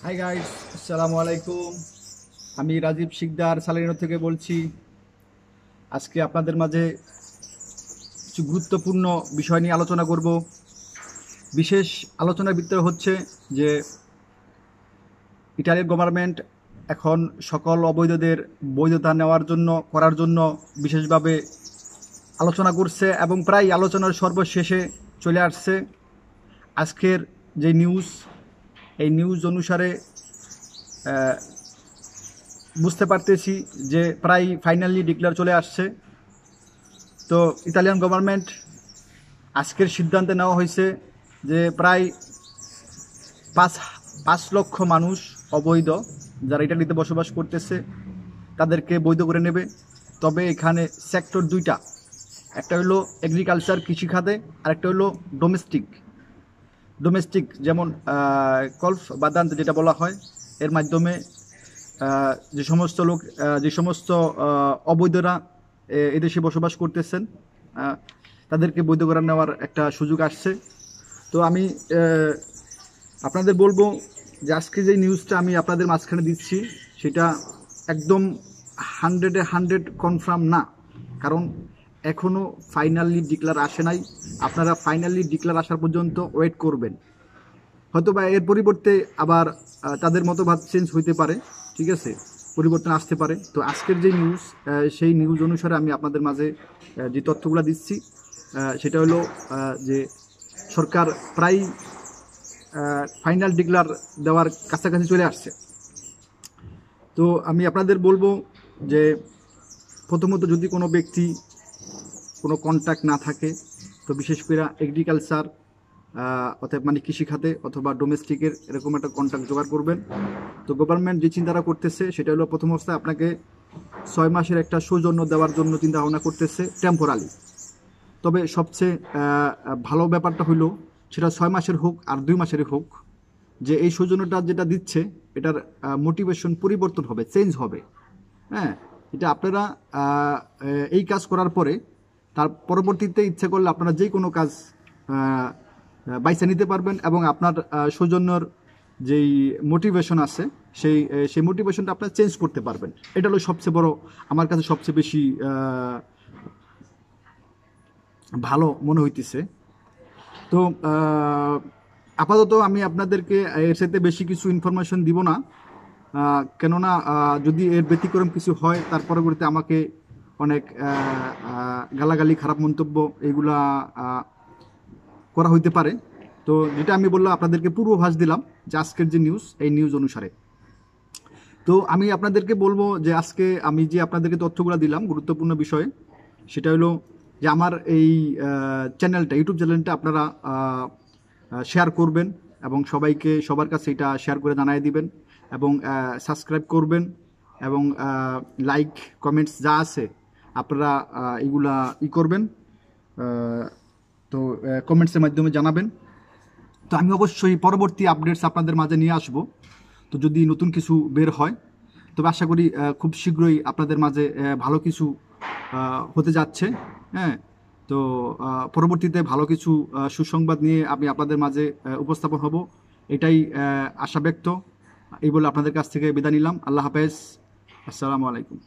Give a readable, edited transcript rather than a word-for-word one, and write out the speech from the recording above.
Hi guys, আসসালামু আলাইকুম। আমি রাজীব শিকদার সালারিনো থেকে বলছি। আজকে আপনাদের মাঝে কিছু গুরুত্বপূর্ণ বিষয় নিয়ে আলোচনা করব। বিশেষ আলোচনার ভিতরে হচ্ছে যে ইটালির গভর্নমেন্ট এখন সকল অবৈধদের বৈধতা করার জন্য বিশেষভাবে আলোচনা করছে এবং প্রায় আলোচনার সর্বশেষে চলে আসছে। আজকের যে নিউজ, এই নিউজ অনুসারে বুঝতে পারতেছি যে প্রায় ফাইনালি ডিক্লেয়ার চলে আসছে। তো ইতালিয়ান গভর্নমেন্ট আজকের সিদ্ধান্তে নেওয়া হয়েছে যে প্রায় পাঁচ 5 লক্ষ মানুষ অবৈধ যারা ইটালিতে বসবাস করতেছে তাদেরকে বৈধ করে নেবে। তবে এখানে সেক্টর দুইটা, একটা হলো এগ্রিকালচার কৃষিখাতে, আর একটা হলো ডোমেস্টিক যেমন কলফ বাদান্ত যেটা বলা হয়, এর মাধ্যমে যে সমস্ত অবৈধরা এদেশে বসবাস করতেছেন তাদেরকে বৈধ করে নেওয়ার একটা সুযোগ আসছে। তো আমি আপনাদের বলবো যে আজকে যে নিউজটা আমি আপনাদের মাঝখানে দিচ্ছি সেটা একদম 100-100 কনফার্ম না, কারণ এখনও ফাইনালি ডিক্লার আসে নাই। আপনারা ফাইনালি ডিক্লার আসার পর্যন্ত ওয়েট করবেন, হয়তো বা এর পরিবর্তে আবার তাদের মতবাদ চেঞ্জ হইতে পারে, ঠিক আছে, পরিবর্তন আসতে পারে। তো আজকের যে নিউজ, সেই নিউজ অনুসারে আমি আপনাদের মাঝে যে তথ্যগুলো দিচ্ছি সেটা হলো যে সরকার প্রায় ফাইনাল ডিক্লার দেওয়ার কাছাকাছি চলে আসছে। তো আমি আপনাদের বলবো যে প্রথমত যদি কোনো ব্যক্তি কোনো কন্ট্যাক্ট না থাকে, তো বিশেষ করে এগ্রিকালচার অর্থাৎ মানে কৃষিখাতে অথবা ডোমেস্টিকের এরকম একটা কন্ট্যাক্ট জোগাড় করবেন। তো গভর্নমেন্ট যে চিন্তাটা করতেছে সেটা হলো প্রথম অবস্থায় আপনাকে 6 মাসের একটা সৌজন্য দেওয়ার জন্য চিন্তা ভাবনা করতেছে টেম্পোরালি। তবে সবচেয়ে ভালো ব্যাপারটা হইলো সেটা 6 মাসের হোক আর 2 মাসের হোক, যে এই সৌজন্যটা যেটা দিচ্ছে এটার মোটিভেশন পরিবর্তন হবে, চেঞ্জ হবে। হ্যাঁ, এটা আপনারা এই কাজ করার পরে তার পরবর্তীতে ইচ্ছে করলে আপনারা যে কোনো কাজ বাইসা নিতে পারবেন এবং আপনার সৌজন্যর যেই মোটিভেশন আছে সেই মোটিভেশনটা আপনারা চেঞ্জ করতে পারবেন। এটা হলো সবচেয়ে বড়, আমার কাছে সবচেয়ে বেশি ভালো মনে হইতেছে। তো আপাতত আমি আপনাদেরকে এর সাথে বেশি কিছু ইনফরমেশন দিব না, কেননা যদি এর ব্যতিক্রম কিছু হয় তার পরবর্তীতে আমাকে অনেক গালাগালি, খারাপ মন্তব্য এগুলা করা হইতে পারে। তো যেটা আমি বললাম আপনাদেরকে পূর্বাভাস দিলাম যে আজকের যে নিউজ, এই নিউজ অনুসারে। তো আমি আপনাদেরকে বলবো যে আজকে আমি যে আপনাদেরকে তথ্যগুলো দিলাম গুরুত্বপূর্ণ বিষয়ে, সেটা হলো যে আমার এই ইউটিউব চ্যানেলটা আপনারা শেয়ার করবেন এবং সবার কাছে এটা শেয়ার করে জানিয়ে দিবেন এবং সাবস্ক্রাইব করবেন এবং লাইক কমেন্টস যা আছে আপনারা এগুলা করবেন, তো কমেন্টসের মাধ্যমে জানাবেন। তো আমি অবশ্যই পরবর্তী আপডেটস আপনাদের মাঝে নিয়ে আসব। তো যদি নতুন কিছু বের হয় তবে আশা করি খুব শীঘ্রই আপনাদের মাঝে ভালো কিছু হতে যাচ্ছে। হ্যাঁ, তো পরবর্তীতে ভালো কিছু সুসংবাদ নিয়ে আমি আপনাদের মাঝে উপস্থাপন হব, এটাই আশা ব্যক্ত। এই বলে আপনাদের কাছ থেকে বিদায় নিলাম। আল্লাহ হাফেজ, আসসালামু আলাইকুম।